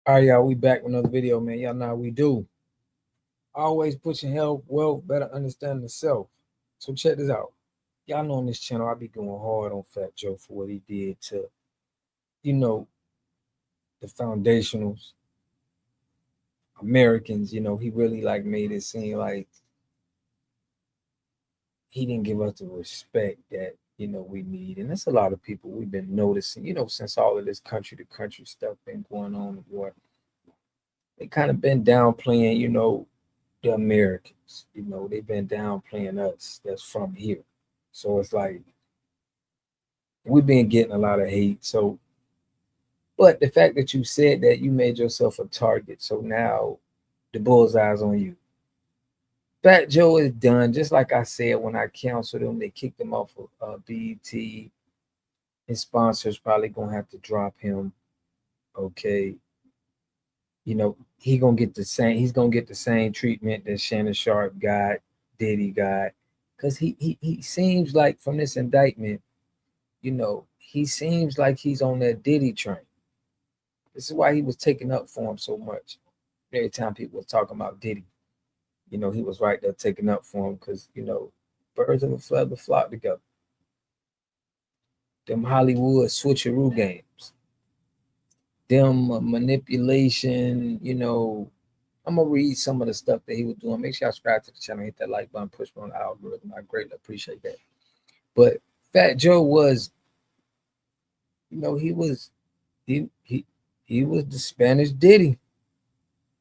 All right, y'all, we back with another video, man. Y'all know how we do. Always pushing health, wealth, better understanding the self. So check this out. Y'all know on this channel, I be going hard on Fat Joe for what he did to, you know, the foundationals, Americans. He really like made it seem like he didn't give us the respect that, we need. And that's a lot of people we've been noticing, since all of this country to country stuff been going on, boy. They kind of been downplaying, the Americans. They've been downplaying us that's from here. So it's like we've been getting a lot of hate. So, but the fact that you said that, you made yourself a target. So now the bullseye's on you. Fat Joe is done. Just like I said when I counseled him, they kicked him off of BET. His sponsors probably gonna have to drop him. Okay, he gonna get the same. He's gonna get the same treatment that Shannon Sharp got, Diddy got, because he seems like from this indictment, he seems like he's on that Diddy train. This is why he was taking up for him so much. Every time people were talking about Diddy, he was right there taking up for him because birds of a feather flock together. Them Hollywood switcheroo games, them manipulation. I'm gonna read some of the stuff that he was doing. Make sure y'all subscribe to the channel, hit that like button, push on the algorithm. I greatly appreciate that. But Fat Joe was, he was he was the Spanish Diddy.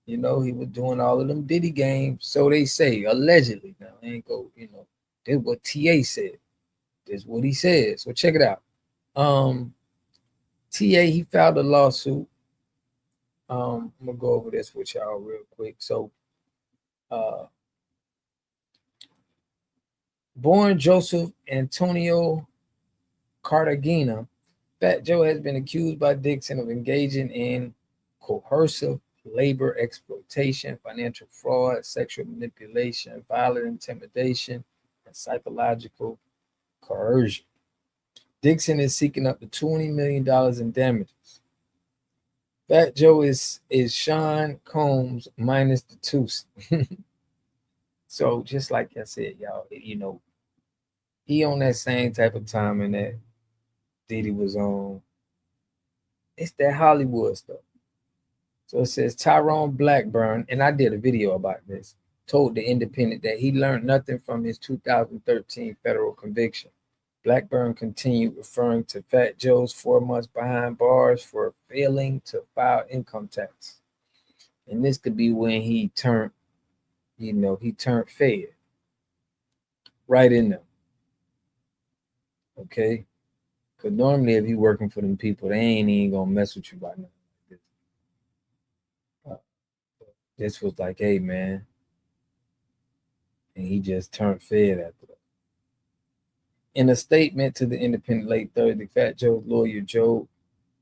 He was doing all of them Diddy games. So they say, allegedly. Now I ain't go, this is what TA said. This is what he said. So check it out. TA, he filed a lawsuit. I'm gonna go over this with y'all real quick. So uh born Joseph Antonio Cartagena, Fat Joe has been accused by Dixon of engaging in coercive labor exploitation, financial fraud, sexual manipulation, violent intimidation, and psychological coercion. Dixon is seeking up to $20 million in damages. Fat Joe is Sean Combs minus the two. So just like I said, y'all, he on that same type of timing that Diddy was on. It's that Hollywood stuff. So it says Tyrone Blackburn, and I did a video about this, told the Independent that he learned nothing from his 2013 federal conviction. Blackburn continued referring to Fat Joe's 4 months behind bars for failing to file income tax. And this could be when he turned, he turned Fed right in there. Okay? Because normally if you working for them people, they ain't even gonna mess with you by nothing like this. This was like, hey man, and he just turned Fed after that. In a statement to the Independent late Thursday, Fat Joe's lawyer Joe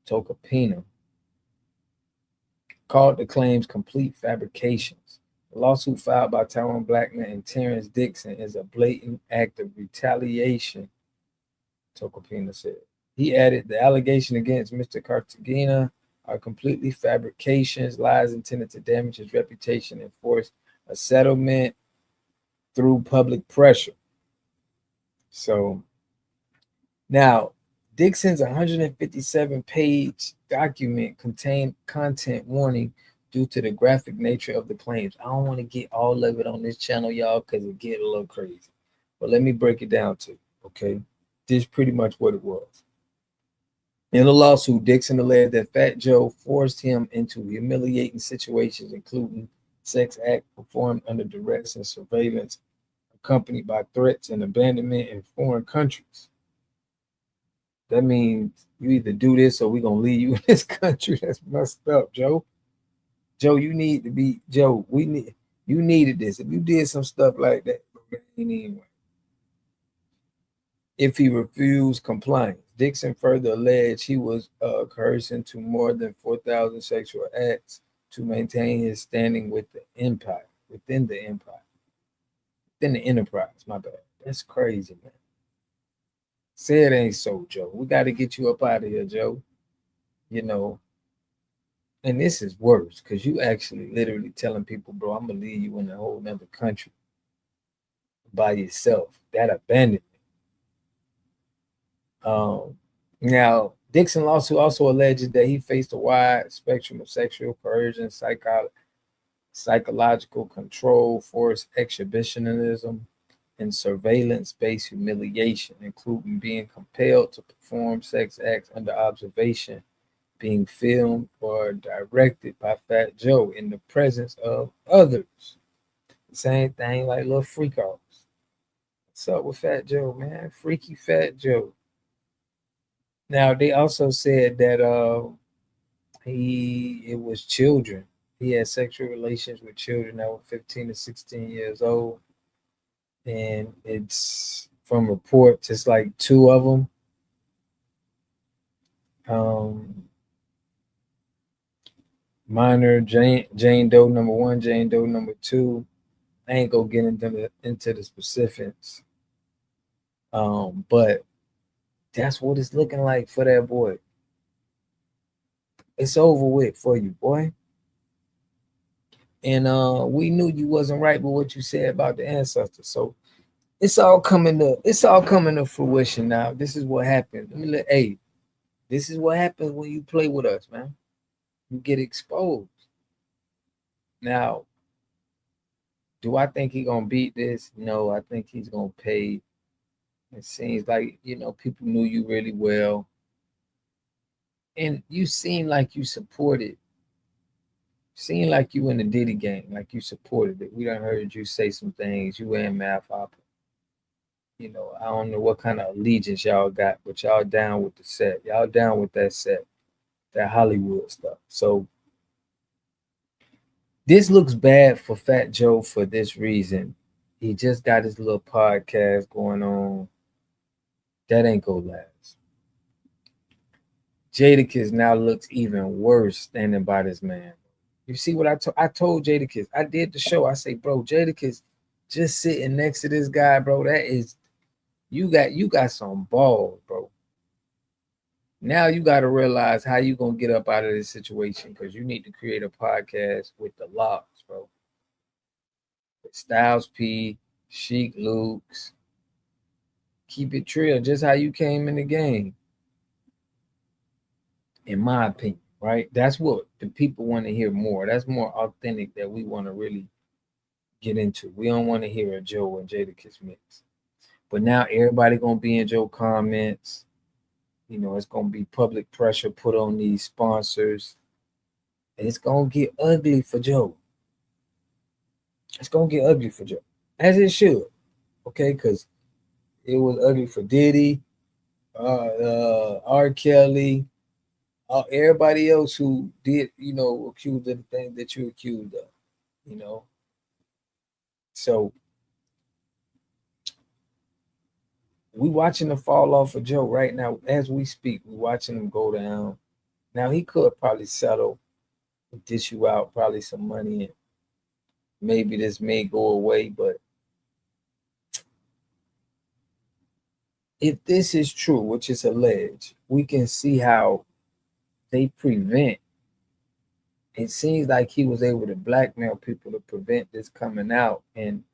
Tocopina called the claims complete fabrications. The lawsuit filed by Tyrone Blackman and Terrance Dixon is a blatant act of retaliation, Tocopina said. He added the allegation against Mr. Cartagena are completely fabrications, lies intended to damage his reputation and force a settlement through public pressure. So now, Dixon's 157-page document contained content warning due to the graphic nature of the claims. I don't want to get all of it on this channel, y'all, because it get a little crazy. But let me break it down to you, okay? This is pretty much what it was. In the lawsuit, Dixon alleged that Fat Joe forced him into humiliating situations, including sex acts performed under duress and surveillance, accompanied by threats and abandonment in foreign countries. That means you either do this or we're gonna leave you in this country. That's messed up, Joe. Joe, you need to be Joe. You needed this. If you did some stuff like that, anyway. If he refused compliance, Dixon further alleged he was coercing to more than 4,000 sexual acts to maintain his standing with the empire, within the enterprise. My bad. That's crazy, man. Say it ain't so, Joe. We got to get you up out of here, Joe. You know, And this is worse because you actually literally telling people, bro, I'm gonna leave you in a whole nother country by yourself. That abandonment. Now, Dixon lawsuit also alleges that he faced a wide spectrum of sexual coercion, psychological control, forced exhibitionism, and surveillance-based humiliation, including being compelled to perform sex acts under observation, being filmed or directed by Fat Joe in the presence of others. Same thing like little freak offs. What's up with Fat Joe, man? Freaky Fat Joe. Now they also said that it was children. He had sexual relations with children that were 15 to 16 years old. And it's from reports, it's like two of them. Minor Jane Doe number one, Jane Doe number two. I ain't gonna get into the specifics. But that's what it's looking like for that boy. It's over with for you, boy. And we knew you wasn't right with what you said about the ancestors. So it's all coming to fruition now. This is what happens. Hey, this is what happens when you play with us, man. You get exposed. Now, do I think he's gonna beat this? No, I think he's gonna pay. It seems like people knew you really well, and you seem like you supported. Seem like you in the Diddy gang, like you supported it. We done heard you say some things. You and Math Hopper. I don't know what kind of allegiance y'all got, but y'all down with the set. Y'all down with that set, that Hollywood stuff. So this looks bad for Fat Joe for this reason. He just got his little podcast going on. That ain't gonna last. Jadakiss now looks even worse standing by this man. You see what I told Jadakiss? I did the show. I say, bro, Jadakiss just sitting next to this guy, bro. That is, you got some balls, bro. Now you got to realize how you gonna get up out of this situation, because you need to create a podcast with the Locks, bro. With Styles P, Sheik Luke's. Keep it real, just how you came in the game. In my opinion, right? That's what the people want to hear more. That's more authentic that we want to really get into. We don't want to hear a Joe and Jadakiss mix. But now everybody gonna be in Joe comments. It's gonna be public pressure put on these sponsors. And it's gonna get ugly for Joe. It's gonna get ugly for Joe. As it should. Okay, because it was ugly for Diddy, R. Kelly, everybody else who did, accused of the thing that you accused of, So we watching the fall off of Joe right now as we speak. We watching him go down. Now he could probably settle, dish you out probably some money, and maybe this may go away. But if this is true, which is alleged, we can see how they prevent. It seems like he was able to blackmail people to prevent this coming out, and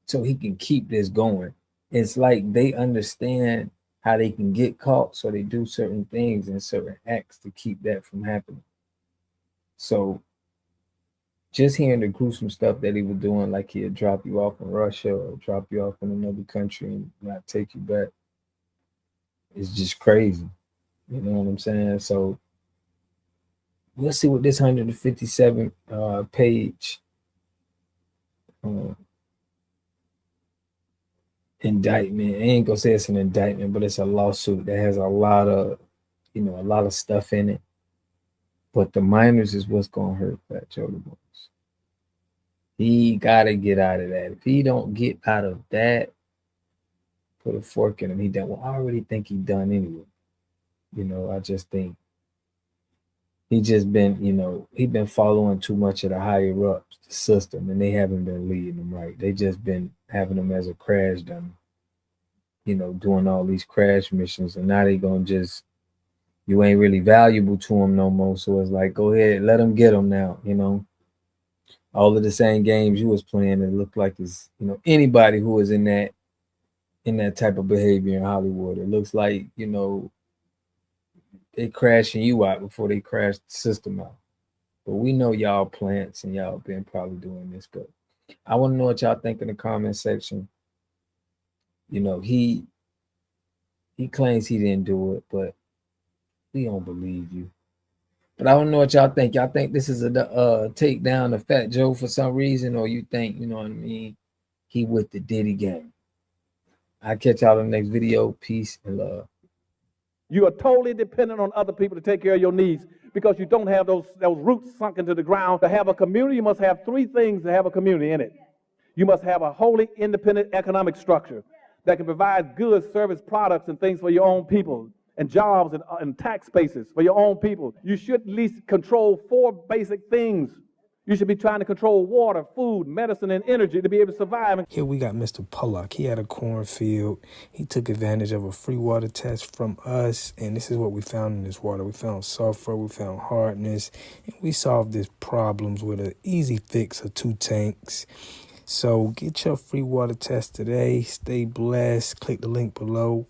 so he can keep this going. It's like they understand how they can get caught, so they do certain things and certain acts to keep that from happening. So just hearing the gruesome stuff that he was doing, like he'd drop you off in Russia or drop you off in another country and not take you back, is just crazy. You know what I'm saying? So we'll see what this 157 page indictment. I ain't gonna say it's an indictment, but it's a lawsuit that has a lot of stuff in it. But the minors is what's gonna hurt Fat Joe the most. He gotta get out of that. If he don't get out of that, put a fork in him. He done. Well, I already think he done anyway. I just think he just been, he been following too much of the higher ups, the system, and they haven't been leading him right. They just been having him as a crash dummy. doing all these crash missions, and now they gonna just, you ain't really valuable to them no more. So it's like, go ahead, let them get them now. All of the same games you was playing. It looked like it's anybody who was in that type of behavior in Hollywood. It looks like they crashing you out before they crash the system out. But we know y'all plants and y'all been probably doing this. But I want to know what y'all think in the comment section. He claims he didn't do it, but we don't believe you. But I don't know what y'all think. Y'all think this is a takedown of Fat Joe for some reason, or you think, what I mean, he with the Diddy gang? I'll catch y'all in the next video. Peace and love. You are totally dependent on other people to take care of your needs because you don't have those roots sunk into the ground. To have a community, you must have three things to have a community in it. You must have a wholly independent economic structure that can provide goods, service, products, and things for your own people, and jobs and tax spaces for your own people. You should at least control four basic things. You should be trying to control water, food, medicine, and energy to be able to survive. Here we got Mr. Pollock. He had a cornfield. He took advantage of a free water test from us, and this is what we found in this water. We found sulfur, we found hardness, and we solved these problems with an easy fix of 2 tanks. So get your free water test today. Stay blessed. Click the link below.